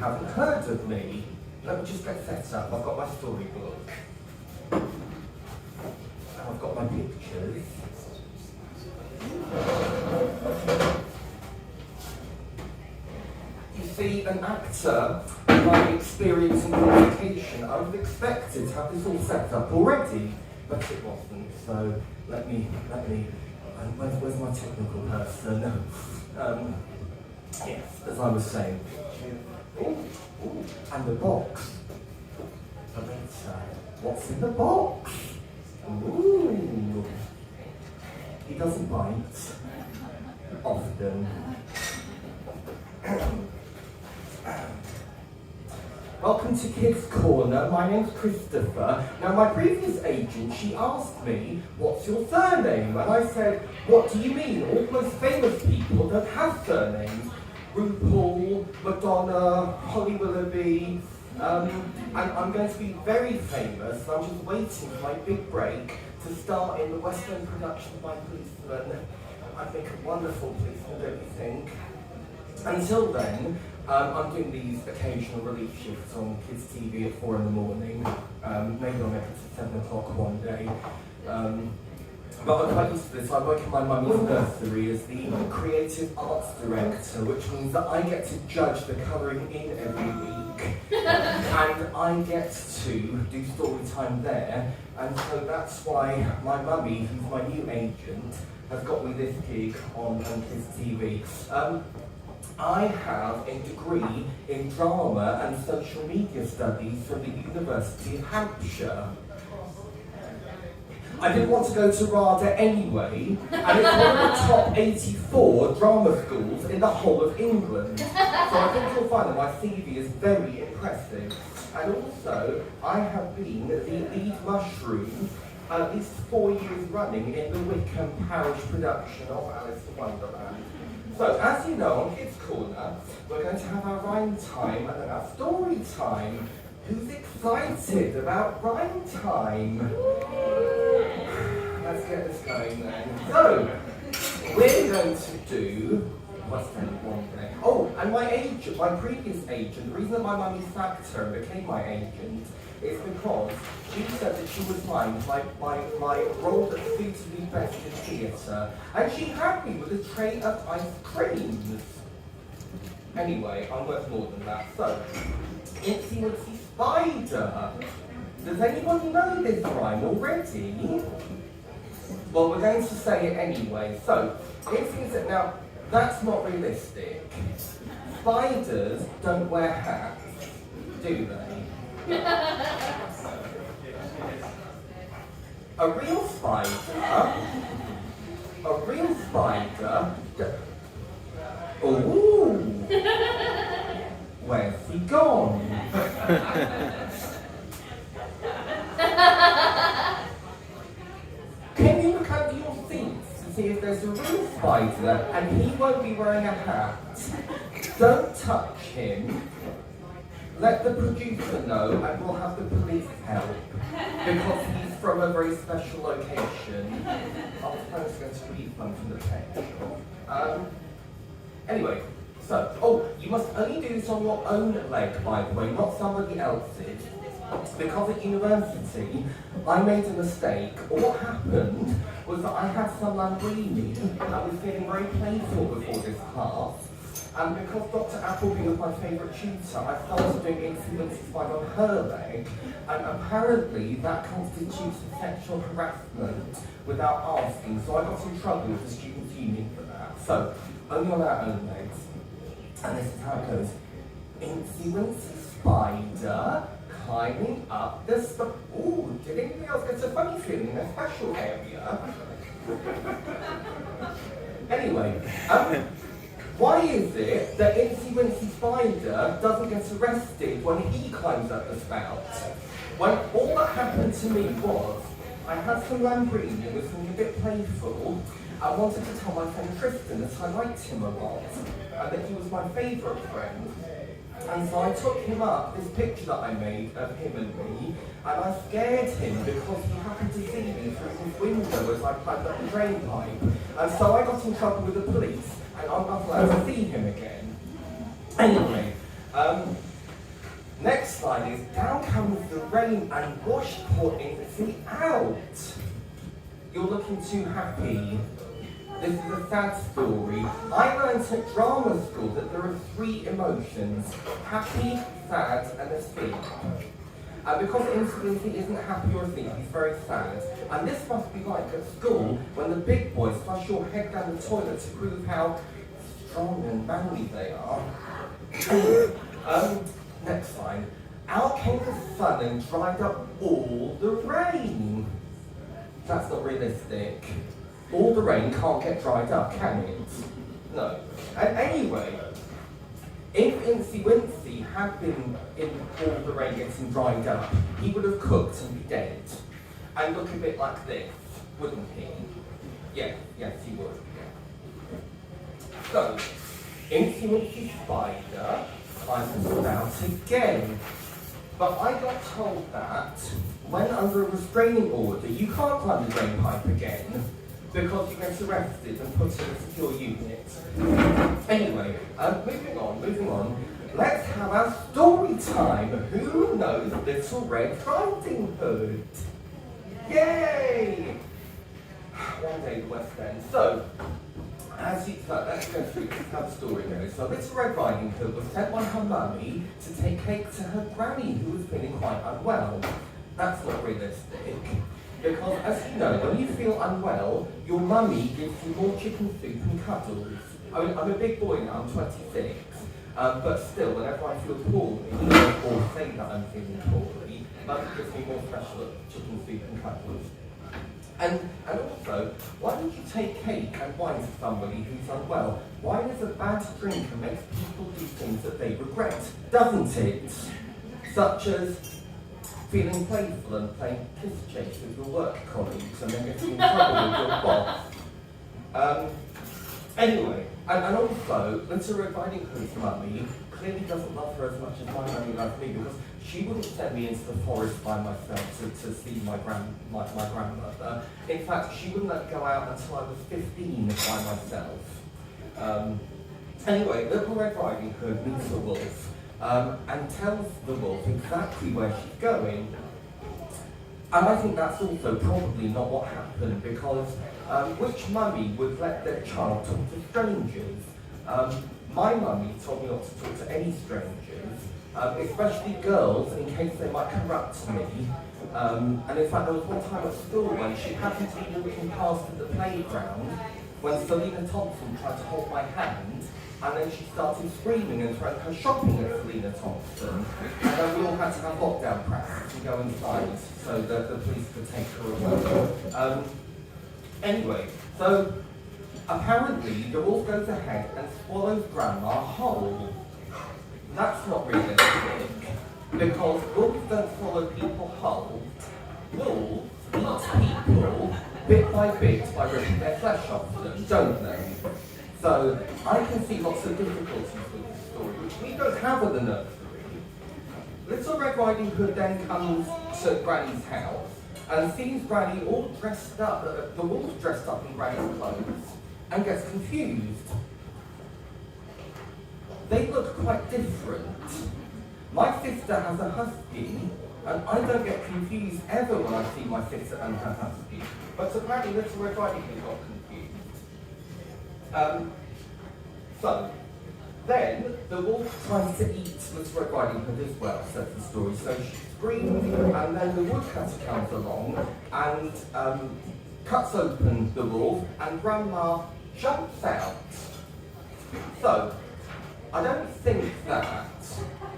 haven't heard of me. Let me just get set up. I've got my storybook. And I've got my pictures. You see, an actor with my experience and qualification, I would have expected to have this all set up already, but it wasn't. So let me. Where's my technical person? Yes, as I was saying. Ooh, and the box. The letter. What's in the box? Ooh. He doesn't bite. Often. Welcome to Kids Corner. My name's Christopher. Now, my previous agent, she asked me, what's your surname? And I said, what do you mean? All the most famous people don't have surnames. RuPaul, Madonna, Holly Willoughby. I'm going to be very famous. I'm just waiting for my big break to start in the West End production of My Policeman. I think a wonderful policeman, don't you think? Until then, I'm doing these occasional relief shifts on Kids TV at 4 in the morning. Maybe I'll make it to 7 o'clock one day. But I'm quite used to this. I work in my mummy's nursery as the creative arts director, which means that I get to judge the colouring in every week. And I get to do story time there. And so that's why my mummy, who's my new agent, has got me this gig on Kids TV. I have a degree in drama and social media studies from the University of Hampshire. I didn't want to go to RADA anyway, and it's one of the top 84 drama schools in the whole of England. So I think you'll find that my CV is very impressive. And also, I have been the lead mushroom at least 4 years running in the Wickham Parish production of Alice in Wonderland. So, as you know, on Kids Corner, we're going to have our rhyme time and then our story time. Who's excited about rhyme time? Let's get this going then. So, we're going to do, what's that one thing? Oh, and my agent, my previous agent, the reason that my mummy sacked her and became my agent is because she said that she would find my role that suited me best in theatre, and she had me with a tray of ice creams. Anyway, I'm worth more than that. So, Incy-Wincy spider. Does anybody know this rhyme already? Well, we're going to say it anyway. So, Incy-Wincy, now, that's not realistic. Spiders don't wear hats, do they? A real spider, ooh, where's he gone? Can you look under your seats to see if there's a real spider and he won't be wearing a hat? Don't touch him. Let the producer know and we'll have the police help because he's from a very special location. I was supposed to get a refund from the pet shop. Anyway, so, you must only do this on your own leg, by the way, not somebody else's. Because at university, I made a mistake. What happened was that I had some Lamborghini and I was feeling very playful before this class. And because Dr. Appleby was my favourite tutor, I started doing Incy-Wincy on her leg, and apparently that constitutes sexual harassment without asking, so I got in trouble with the students' union for that. So, only on our own legs. And this is how it goes. Incy-Wincy spider climbing up the ooh, did anybody else get a funny feeling in a special area? Anyway, why is it that Incy-Wincy spider doesn't get arrested when he climbs up the spout? When all that happened to me was, I had some Lamborghini, was feeling a bit playful. I wanted to tell my friend Tristan that I liked him a lot, and that he was my favourite friend. And so I took him up, this picture that I made of him and me, and I scared him because he happened to see me through his window as I climbed up the drain pipe. And so I got in trouble with the police, and I'm not allowed to see him again. Anyway, Next line is, down comes the rain and washed poor Incy out. You're looking too happy. This is a sad story. I learned at drama school that there are 3 emotions: happy, sad, and asleep. Because Incy-Wincy isn't happy or asleep, he's very sad. And this must be like at school when the big boys flush your head down the toilet to prove how strong and manly they are. Next line. Out came the sun and dried up all the rain. That's not realistic. All the rain can't get dried up, can it? No. And anyway, if Incy-Wincy had been in all the rain getting dried up, he would have cooked and be dead. And look a bit like this, wouldn't he? Yes, he would. Yeah. So, Incy-Wincy spider climbs about again. But I got told that when under a restraining order, you can't climb the drain pipe again because you get arrested and put in a secure unit. Anyway, moving on. Let's have our story time. Who knows Little Red Riding Hood? Yay! One day the West End. So, let's go through how the story goes. So Little Red Riding Hood was sent by her mummy to take cake to her granny who was feeling quite unwell. That's not realistic. Because as you know, when you feel unwell, your mummy gives you more chicken soup and cuddles. I mean, I'm a big boy now, I'm 26. But still, whenever I feel poorly, or say that I'm feeling poorly, mummy gives me more special chicken soup and cuddles. And also, why don't you take cake and wine to somebody who's unwell? Wine is a bad drink and makes people do things that they regret, doesn't it? Such as feeling playful and playing kiss chase with your work colleagues and then getting in trouble with your boss. Anyway, and also, Little Red Riding Hood's mummy clearly doesn't love her as much as my mummy loves me, because she wouldn't send me into the forest by myself to see my grandmother. In fact, she wouldn't let me go out until I was 15 by myself. Anyway, Little Red Riding Hood meets the wolf and tells the wolf exactly where she's going. And I think that's also probably not what happened, because which mummy would let their child talk to strangers? My mummy told me not to talk to any strangers, especially girls, in case they might corrupt me. And in fact, there was one time at school when she happened to be walking past at the playground when Selena Thompson tried to hold my hand, and then she started screaming and throwing her shopping at Selena Thompson. And then we all had to have lockdown practice and go inside so that the police could take her away. Anyway, so apparently the wolf goes ahead and swallows Grandma whole. That's not realistic, because wolves don't swallow people whole. Wolves eat people bit by ripping their flesh off them, don't they? So I can see lots of difficulties with this story, which we don't have at the nursery. Little Red Riding Hood then comes to Granny's house and sees Granny all dressed up, the wolf dressed up in Granny's clothes, and gets confused. They look quite different. My sister has a husky, and I don't get confused ever when I see my sister and her husky. But apparently Little Red Riding Hood got confused. So, then the wolf tries to eat Little Red Riding Hood as well, says the story. So she screams, and then the woodcutter comes along and cuts open the wolf, and Grandma jumps out. So, I don't think that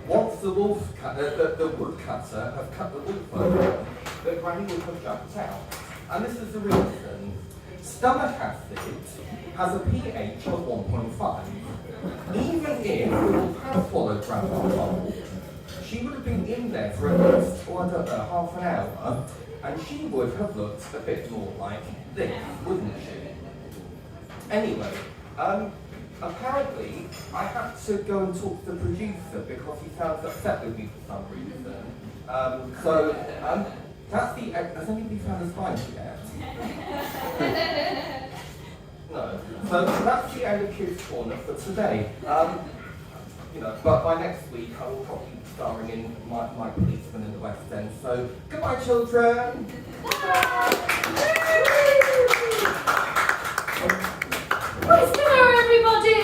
once the woodcutter have cut the wolf open, that Granny would have jumped out. And this is the reason. Stomach acid has a pH of 1.5. Even if the wolf had swallowed Grandma whole, she would have been in there for at least, half an hour, and she would have looked a bit more like this, wouldn't she? Anyway, apparently, I had to go and talk to the producer because he sounds upset with me for some reason. That's the. Has anybody found a spider yet? No. So that's the end of Kids Corner for today. But by next week I will probably starring in my Policeman in the West End. So, goodbye, children. What's dinner, everybody?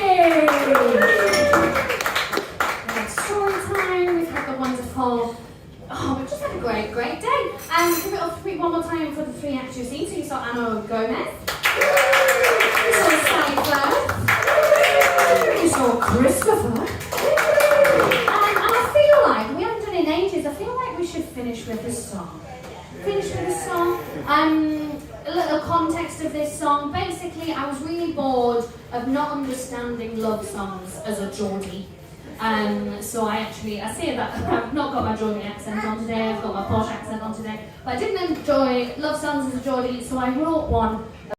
It's story time. We've had the wonderful. Oh, we've just had a great day. And give it up one more time for the three actors scene. So you saw Anna Gomez. You saw Sally Firth. You saw Christopher. And I feel like, we haven't done it in ages, I feel like we should finish with this song. A little context of this song. Basically, I was really bored of not understanding love songs as a Geordie. So I say that I've not got my Geordie accent on today, I've got my posh accent on today, but I didn't enjoy love songs as a Geordie, so I wrote one